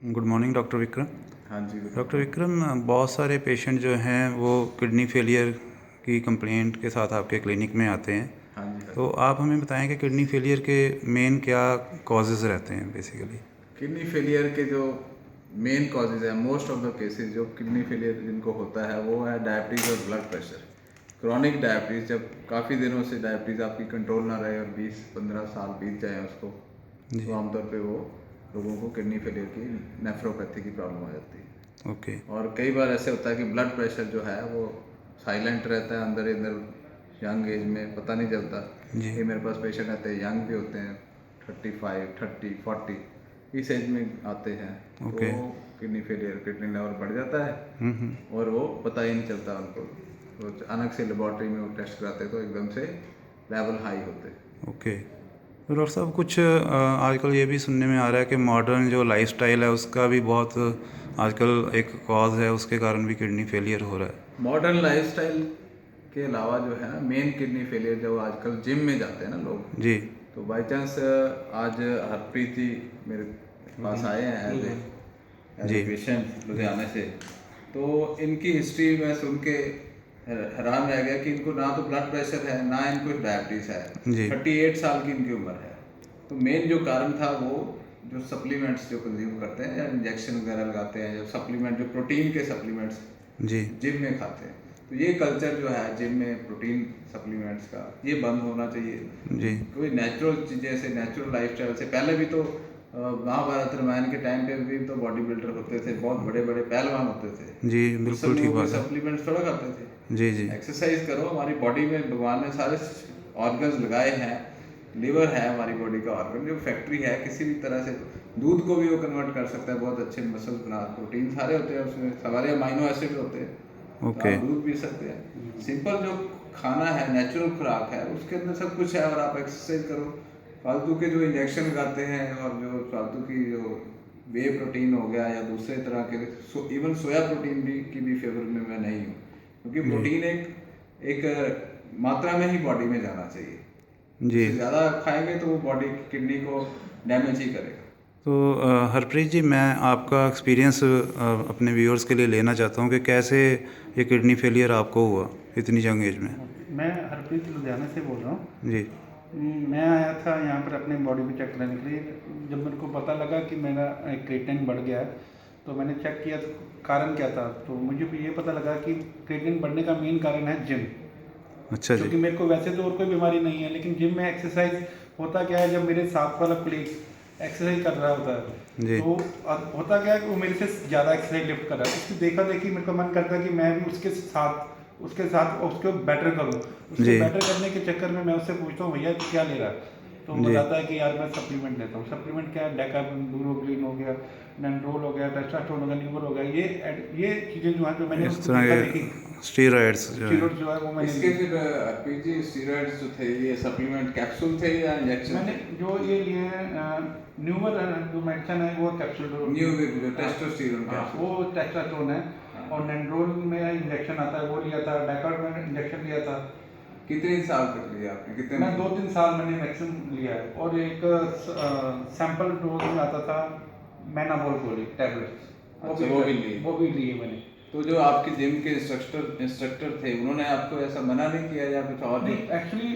Good morning doctor Vikram. हाँ जी। Doctor Vikram, बहुत सारे पेशेंट जो हैं वो किडनी फेलियर की कंप्लेंट के साथ आपके क्लिनिक में आते हैं। हाँ जी। तो आप हमें बताएं कि किडनी फेलियर के मेन क्या कॉजेज़ रहते हैं बेसिकली। किडनी फेलियर के जो मेन कॉजेज है, मोस्ट ऑफ द केसेस जो किडनी फेलियर जिनको होता है वो है डायबिटीज़ और ब्लड प्रेशर। क्रॉनिक डायबिटीज़, जब काफ़ी दिनों से डायबिटीज़ आपकी कंट्रोल ना रहे और 20-15 साल बीत जाए उसको, जी। तो आमतौर पे वो लोगों को किडनी फेलियर की नेफ्रोपैथी की प्रॉब्लम आ जाती है। ओके। और कई बार ऐसे होता है कि ब्लड प्रेशर जो है वो साइलेंट रहता है, अंदर इधर यंग एज में पता नहीं चलता। जी। ये मेरे पास पेशेंट आते हैं, यंग भी होते हैं, 35, 30, 40 इस एज में आते हैं। ओके। तो किडनी फेलियर, किडनी लेवल बढ़ जाता है और वो पता ही नहीं चलता उनको। तो अचानक से लेबॉर्ट्री में वो टेस्ट कराते तो एकदम से लेवल हाई होते। ओके। तो डॉक्टर साहब, कुछ आजकल ये भी सुनने में आ रहा है कि मॉडर्न जो लाइफस्टाइल है उसका भी बहुत आजकल एक कॉज है, उसके कारण भी किडनी फेलियर हो रहा है। मॉडर्न लाइफस्टाइल के अलावा जो है ना, मेन किडनी फेलियर जो आजकल जिम में जाते हैं ना लोग, जी। तो बाई चांस आज हरप्रीत जी मेरे पास आए हैं एज जी। ए पेशेंट लुधियाने से। तो इनकी हिस्ट्री में सुन के हैरान रह गया कि इनको ना तो ब्लड प्रेशर है, ना इनको डायबिटीज़ है। जी। 38 साल की इनकी उम्र है। तो मेन जो कारण था वो जो सप्लीमेंट्स जो कंज्यूम करते हैं या इंजेक्शन वगैरह लगाते हैं, जो सप्लीमेंट, जो प्रोटीन के सप्लीमेंट्स जी। जिम में खाते हैं। तो ये कल्चर जो है जिम में प्रोटीन सप्लीमेंट्स का, ये बंद होना चाहिए। जी। कोई नेचुरल चीज़ें से, नेचुरल लाइफस्टाइल से, पहले भी तो महाभारत रामायण के टाइम पे भी तो बॉडी बिल्डर होते थे, बहुत बड़े बड़े पहलवान होते थे। जी, उस सब बिल्कुल ठीक लोग कोई बात है। सप्लीमेंट्स थोड़ा खाते थे। जी। जी। एक्सरसाइज करो, हमारी बॉडी में भगवान ने सारे ऑर्गन्स लगाए हैं। लिवर है हमारी बॉडी का ऑर्गन, जो फैक्ट्री है, किसी भी तरह से दूध को भी वो कन्वर्ट कर सकता है, बहुत अच्छे मसल्स बना, प्रोटीन सारे होते हैं उसमें, सारे अमाइनो एसिड होते हैं। तो ओके। आप दूध पी सकते हैं। सिंपल जो खाना है, नेचुरल खुराक है, उसके अंदर सब कुछ है। और आप एक्सरसाइज करो। फालतू के जो इंजेक्शन लगाते हैं और जो फालतू की जो वे प्रोटीन हो गया या दूसरे तरह के, इवन सोया प्रोटीन भी की भी फेवर में मैं नहीं हूँ, क्योंकि जी। प्रोटीन एक मात्रा में ही बॉडी में जाना चाहिए। जी। उससे ज़्यादा खाएंगे तो वो बॉडी किडनी को डैमेज ही करेगा। तो हरप्रीत जी, मैं आपका एक्सपीरियंस अपने व्यूअर्स के लिए लेना चाहता हूँ कि कैसे ये किडनी फेलियर आपको हुआ इतनी यंग एज में। मैं हरप्रीत लुधियाना से बोल रहा हूँ। जी। मैं आया था यहाँ पर अपने बॉडी को चेक कराने के लिए। जब मेरे को पता लगा कि मेरा क्रिएटिनिन बढ़ गया है, तो मैंने चेक किया तो कारण क्या था। तो मुझे भी ये पता लगा कि क्रिएटिनिन बढ़ने का मेन कारण है जिम। अच्छा जी। क्योंकि मेरे को वैसे तो और कोई बीमारी नहीं है, लेकिन जिम में एक्सरसाइज होता क्या है, जब मेरे साथ वाला प्लेट एक्सरसाइज कर रहा होता है जी। तो होता क्या है कि वो मेरे से ज़्यादा एक्सरसाइज लिफ्ट कर रहा है। उसकी देखा देखी मेरे को मन करता है कि मैं भी उसके साथ उसको बेटर करूँ। उसको जी। बेटर करने के चक्कर में मैं उससे पूछता हूँ, भैया क्या ले रहा है। तो वो जी। बताता है कि यार मैं सप्लीमेंट लेता हूँ। सप्लीमेंट क्या है, डेकाग्लिन हो गया, नैंड्रोल हो गया, टेस्टोस्टेरोन हो गया, न्यूबर हो गया। ये चीज़ें जो हैं, जो मैंने इस उसको तरह देखा देखी, के स्टीरॉयड्स जो है। स्टीरॉइड जो है वो मैंने इसके फिर पीजी स्टीरॉइड्स जो थे, ये सप्लीमेंट कैप्सूल थे या इंजेक्शन? मैंने जो ये लिए न्यूबर जो मेडिसिन है वो कैप्सूल, न्यू जो टेस्टोस्टेरोन कैप्सूल, वो टेस्टोस्टेरोन है। और नैंड्रोल में इंजेक्शन आता है, वो लिया था। डेकार्ड में इंजेक्शन लिया था। कितने साल तक लिया आपने? कितने मैं 2-3 साल मैंने मैक्सिमम लिया है। और एक सैंपल डोज में आता था मैनाबोल गोली टैबलेट्स, अच्छा, वो भी लिए? वो भी लिए मैंने। तो जो आपके जिम के इंस्ट्रक्टर थे, उन्होंने आपको ऐसा मना नहीं किया या कुछ और? नहीं, एक्चुअली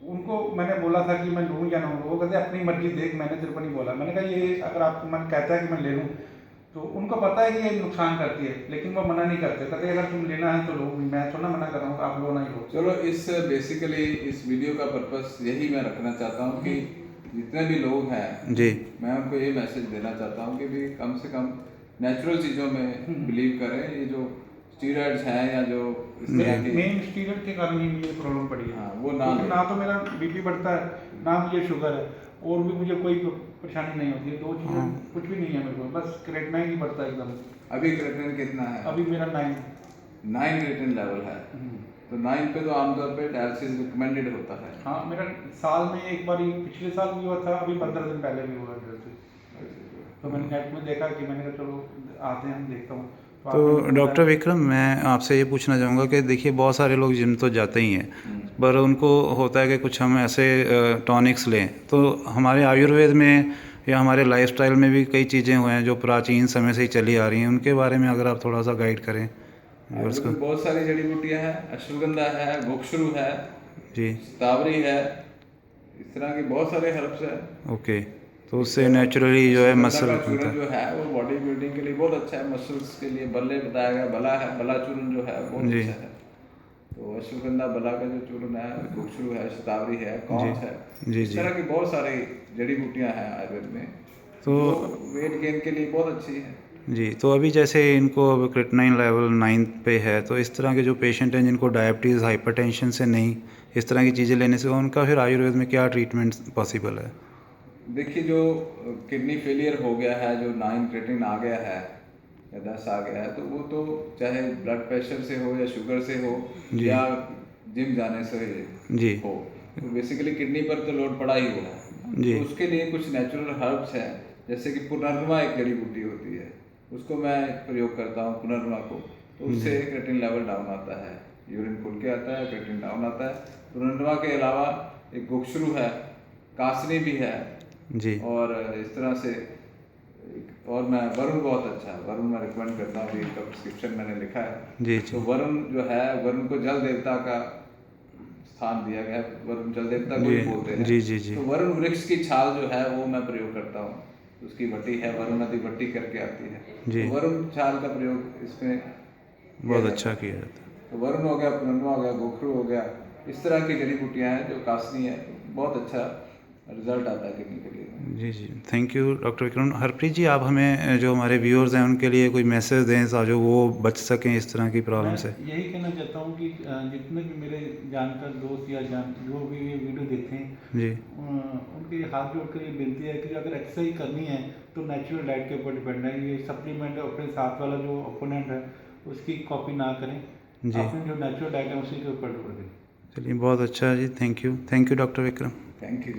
उनको मैंने बोला था कि मैं लूँ या ना लूँ। वो कहते अपनी मर्जी देख, मैंने तेरे को नहीं बोला। मैंने कहा ये अगर आपको मन कहता है कि मैं ले लूँ, तो उनको पता है कि ये नुकसान करती है, लेकिन वो मना नहीं करते। कहते अगर तुम लेना है तो लो, मैं थोड़ा मना कर रहा हूँ, आप लो ना ही लो। चलो, बेसिकली इस वीडियो का पर्पस यही मैं रखना चाहता हूँ कि जितने भी लोग हैं जी, मैं उनको ये मैसेज देना चाहता हूँ कि भी कम से कम नेचुरल चीज़ों में बिलीव करें। ये जो स्टीरॉइड्स हैं या जो इस तरह की, मेन स्टीरॉइड के कारण ही मुझे प्रॉब्लम पड़ी है। हाँ, वो क्योंकि ना तो मेरा बीपी बढ़ता है, ना मुझे शुगर है, और भी मुझे कोई परेशानी नहीं होती है। दो चीज़ें कुछ भी नहीं है मेरे को, बस क्रिएटिनिन ही बढ़ता है एकदम। अभी क्रिएटिनिन कितना है? अभी मेरा 9। 9 क्रिएटिनिन लेवल है। तो 9 पे तो आमतौर पे डायलिसिस रिकमेंडेड होता है। हाँ, मेरा साल में एक बार, पिछले साल भी हुआ था, अभी 15 दिन पहले भी हुआ डायलिसिस। तो मैंने नेट में देखा कि मैंने कहा चलो आते हैं, देखता हूँ। तो डॉक्टर विक्रम, मैं आपसे ये पूछना चाहूँगा कि देखिए बहुत सारे लोग जिम तो जाते ही हैं, पर उनको होता है कि कुछ हम ऐसे टॉनिक्स लें। तो हमारे आयुर्वेद में या हमारे लाइफस्टाइल में भी कई चीज़ें हुए हैं जो प्राचीन समय से ही चली आ रही हैं, उनके बारे में अगर आप थोड़ा सा गाइड करें व्यूअर्स को। बिल्कुल, बहुत सारी जड़ी बूटियां हैं, अश्वगंधा है, गोक्षरू है, जी, शतावरी है, इस तरह के बहुत सारे हर्ब्स हैं। ओके। तो उससे नेचुरली जो है अश्वगंधा मसल का बनता चूर्ण है। जो है वो बॉडी बिल्डिंग के लिए बहुत अच्छा है, मसल्स के लिए। बल्ले बताया गया, बला है, बला चूर्ण जो है बहुत जी, अच्छा है। तो अश्वगंधा बला का जो चूर्ण है, गोक्षरू है, शतावरी है, जी, कौंथ है, जी, इस जी। तरह की बहुत सारी जड़ी बूटियां हैं आयुर्वेद में तो जो वेट गेन के लिए बहुत अच्छी है। जी, तो अभी जैसे इनको अब क्रिएटिनिन लेवल 9 पे है, तो इस तरह के जो पेशेंट हैं जिनको डायबिटीज़, हाइपरटेंशन से नहीं, इस तरह की चीज़ें लेने से उनका फिर आयुर्वेद में क्या ट्रीटमेंट पॉसिबल है? देखिए, जो किडनी फेलियर हो गया है, जो 9 क्रिएटिनिन आ गया है या 10 आ गया है, तो वो तो चाहे ब्लड प्रेशर से हो या शुगर से हो जी, या जिम जाने से जी, हो, तो बेसिकली किडनी पर तो लोड पड़ा ही हुआ है। जी, तो उसके लिए कुछ नेचुरल हर्ब्स हैं, जैसे कि पुनर्नवा एक जड़ी बूटी होती है, उसको मैं प्रयोग करता हूँ पुनर्नवा को, तो उससे क्रिएटिनिन लेवल डाउन आता है, यूरिन खुल के आता है, क्रिएटिनिन डाउन आता है। पुनर्नवा के अलावा एक गोक्षरू है, कासनी भी है, जी, और इस तरह से और मैं वरुण बहुत अच्छा है, वरुण मैं रिकमेंड करता हूँ, अभी इसका प्रिस्क्रिप्शन मैंने लिखा है। जी, तो जी, वरुण जो है, वरुण को जल देवता का स्थान दिया गया है, वरुण जल देवता को ही बोलते जी, हैं। जी, जी, जी, तो वरुण वृक्ष की छाल जो है वो मैं प्रयोग करता हूँ, उसकी वटी है, वरुण नदी वटी करके आती है, जी, तो वरुण छाल का प्रयोग इसमें किया बहुत जाता अच्छा है। किया जाता है। तो वरुण हो गया, पुनर्नवा हो गया, गोखरू हो गया, इस तरह की जड़ी बूटियाँ हैं जो कासनी है, बहुत अच्छा रिजल्ट आता है किडनी के लिए। जी, जी, thank you doctor Vikram. Harpreet ji, आप हमें जो हमारे व्यूअर्स हैं उनके लिए कोई मैसेज दें ताकि वो बच सकें इस तरह की प्रॉब्लम मैं से। यही कहना चाहता हूँ कि जितने भी मेरे जानकार दोस्त या जो भी ये वीडियो देखें, जी, उनके हाथ जोड़ कर ये विनती है कि अगर एक्सरसाइज करनी है तो नेचुरल डाइट के ऊपर डिपेंड है। ये सप्लीमेंट अपने साथ वाला जो ओपोनेंट है उसकी कॉपी ना करें, जी, अपनी जो नेचुरल डाइट है उसी के ऊपर डिपेंड करें। चलिए बहुत अच्छा है जी, thank you doctor Vikram. Thank you.